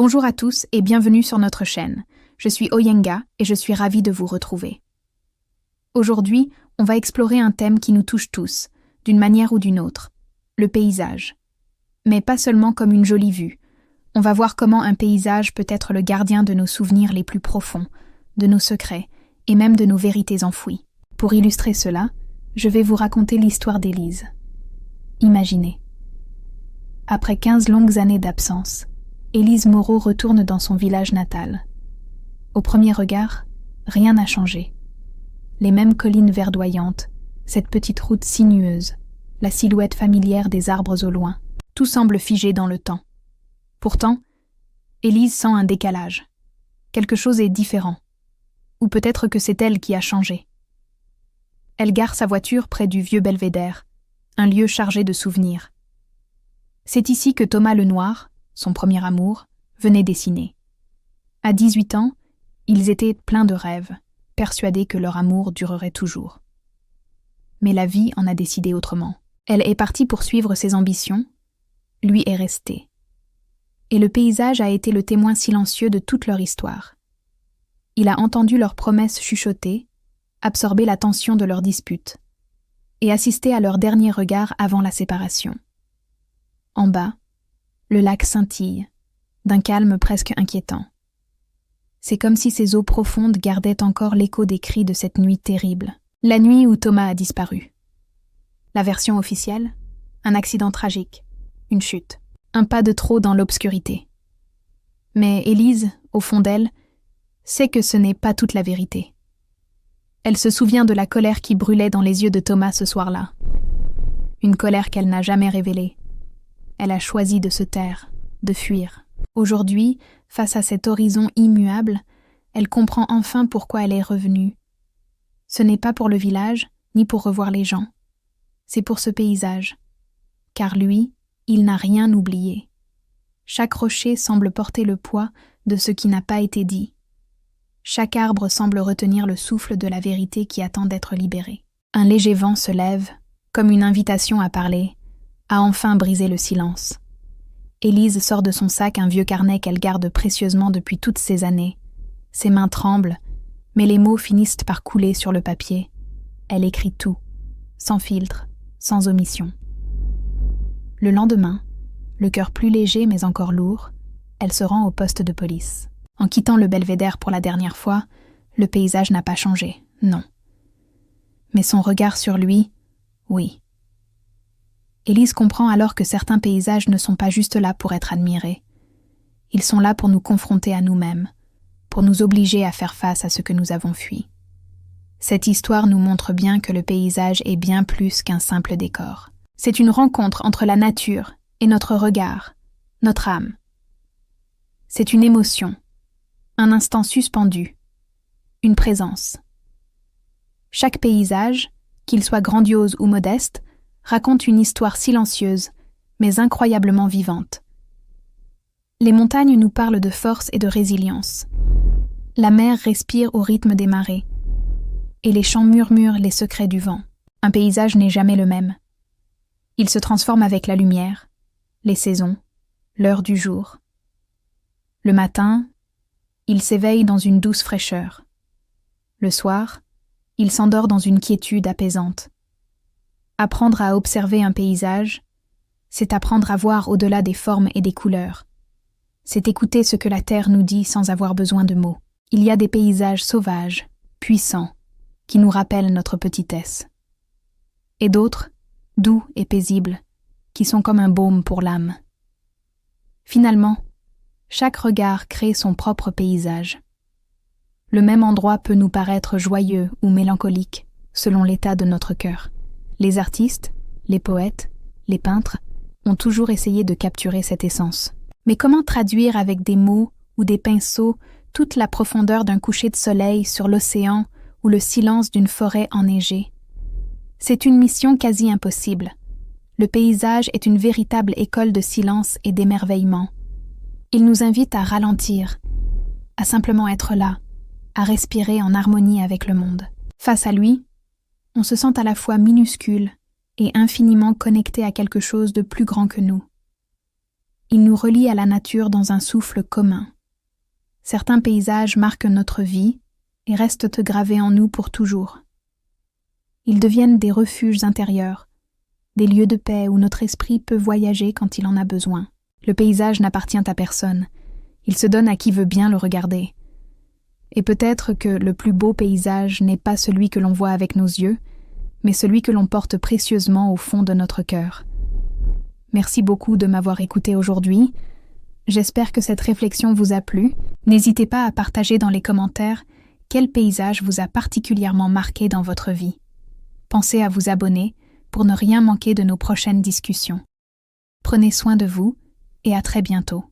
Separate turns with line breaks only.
Bonjour à tous et bienvenue sur notre chaîne. Je suis Oyenga et je suis ravie de vous retrouver. Aujourd'hui, on va explorer un thème qui nous touche tous, d'une manière ou d'une autre, le paysage. Mais pas seulement comme une jolie vue. On va voir comment un paysage peut être le gardien de nos souvenirs les plus profonds, de nos secrets et même de nos vérités enfouies. Pour illustrer cela, je vais vous raconter l'histoire d'Élise. Imaginez. Après 15 longues années d'absence, Élise Moreau retourne dans son village natal. Au premier regard, rien n'a changé. Les mêmes collines verdoyantes, cette petite route sinueuse, la silhouette familière des arbres au loin, tout semble figé dans le temps. Pourtant, Élise sent un décalage. Quelque chose est différent. Ou peut-être que c'est elle qui a changé. Elle gare sa voiture près du vieux belvédère, un lieu chargé de souvenirs. C'est ici que Thomas Lenoir, son premier amour, venait dessiner. À 18 ans, ils étaient pleins de rêves, persuadés que leur amour durerait toujours. Mais la vie en a décidé autrement. Elle est partie poursuivre ses ambitions, lui est resté. Et le paysage a été le témoin silencieux de toute leur histoire. Il a entendu leurs promesses chuchotées, absorbé la tension de leurs disputes, et assisté à leur dernier regard avant la séparation. En bas, le lac scintille, d'un calme presque inquiétant. C'est comme si ces eaux profondes gardaient encore l'écho des cris de cette nuit terrible, la nuit où Thomas a disparu. La version officielle, un accident tragique, une chute, un pas de trop dans l'obscurité. Mais Élise, au fond d'elle, sait que ce n'est pas toute la vérité. Elle se souvient de la colère qui brûlait dans les yeux de Thomas ce soir-là. Une colère qu'elle n'a jamais révélée. Elle a choisi de se taire, de fuir. Aujourd'hui, face à cet horizon immuable, elle comprend enfin pourquoi elle est revenue. Ce n'est pas pour le village, ni pour revoir les gens. C'est pour ce paysage. Car lui, il n'a rien oublié. Chaque rocher semble porter le poids de ce qui n'a pas été dit. Chaque arbre semble retenir le souffle de la vérité qui attend d'être libérée. Un léger vent se lève, comme une invitation à parler, a enfin brisé le silence. Élise sort de son sac un vieux carnet qu'elle garde précieusement depuis toutes ces années. Ses mains tremblent, mais les mots finissent par couler sur le papier. Elle écrit tout, sans filtre, sans omission. Le lendemain, le cœur plus léger mais encore lourd, elle se rend au poste de police. En quittant le belvédère pour la dernière fois, le paysage n'a pas changé, non. Mais son regard sur lui, oui. Élise comprend alors que certains paysages ne sont pas juste là pour être admirés. Ils sont là pour nous confronter à nous-mêmes, pour nous obliger à faire face à ce que nous avons fui. Cette histoire nous montre bien que le paysage est bien plus qu'un simple décor. C'est une rencontre entre la nature et notre regard, notre âme. C'est une émotion, un instant suspendu, une présence. Chaque paysage, qu'il soit grandiose ou modeste, raconte une histoire silencieuse, mais incroyablement vivante. Les montagnes nous parlent de force et de résilience. La mer respire au rythme des marées. Et les champs murmurent les secrets du vent. Un paysage n'est jamais le même. Il se transforme avec la lumière, les saisons, l'heure du jour. Le matin, il s'éveille dans une douce fraîcheur. Le soir, il s'endort dans une quiétude apaisante. Apprendre à observer un paysage, c'est apprendre à voir au-delà des formes et des couleurs. C'est écouter ce que la terre nous dit sans avoir besoin de mots. Il y a des paysages sauvages, puissants, qui nous rappellent notre petitesse. Et d'autres, doux et paisibles, qui sont comme un baume pour l'âme. Finalement, chaque regard crée son propre paysage. Le même endroit peut nous paraître joyeux ou mélancolique, selon l'état de notre cœur. Les artistes, les poètes, les peintres ont toujours essayé de capturer cette essence. Mais comment traduire avec des mots ou des pinceaux toute la profondeur d'un coucher de soleil sur l'océan ou le silence d'une forêt enneigée? C'est une mission quasi impossible. Le paysage est une véritable école de silence et d'émerveillement. Il nous invite à ralentir, à simplement être là, à respirer en harmonie avec le monde. Face à lui, on se sent à la fois minuscule et infiniment connecté à quelque chose de plus grand que nous. Ils nous relient à la nature dans un souffle commun. Certains paysages marquent notre vie et restent gravés en nous pour toujours. Ils deviennent des refuges intérieurs, des lieux de paix où notre esprit peut voyager quand il en a besoin. Le paysage n'appartient à personne, il se donne à qui veut bien le regarder. Et peut-être que le plus beau paysage n'est pas celui que l'on voit avec nos yeux, mais celui que l'on porte précieusement au fond de notre cœur. Merci beaucoup de m'avoir écouté aujourd'hui. J'espère que cette réflexion vous a plu. N'hésitez pas à partager dans les commentaires quel paysage vous a particulièrement marqué dans votre vie. Pensez à vous abonner pour ne rien manquer de nos prochaines discussions. Prenez soin de vous et à très bientôt.